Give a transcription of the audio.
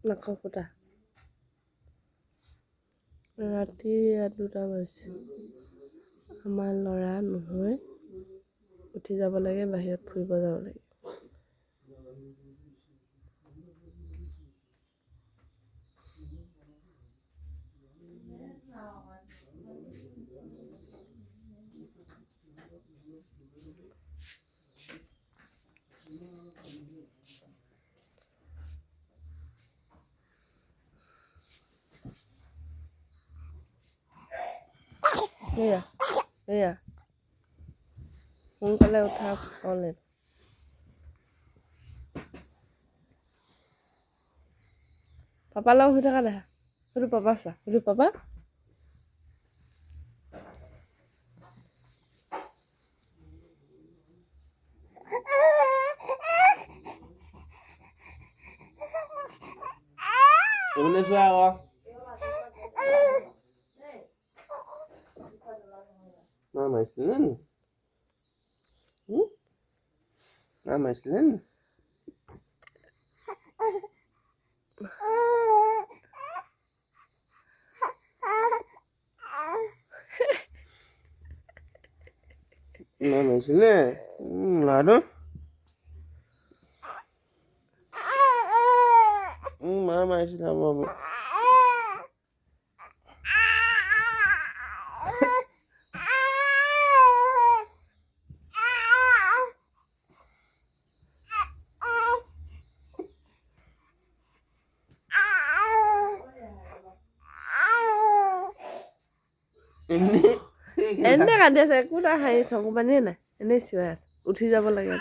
নাকৰ ফুটা ৰাতি 2টা বাজিছে আমাৰ ল'ৰা নহয় উঠি যাব লাগে বাহিৰত ফুৰিব যাব লাগে এয়া সোনকালে উঠা হ'লে পাপা লগত শুই থকা দেখা সেইটো পাপা চোৱা সেইটো papa Ini siapa? Mama Islin. Mama Islin. Mama Islin. Lalu? Mama Islin mama. এনে কান্দি আছে একো তাৰ হাঁহি চকু পানীয়ে নাই এনেই চিঞৰাই আছে উঠি যাব লাগে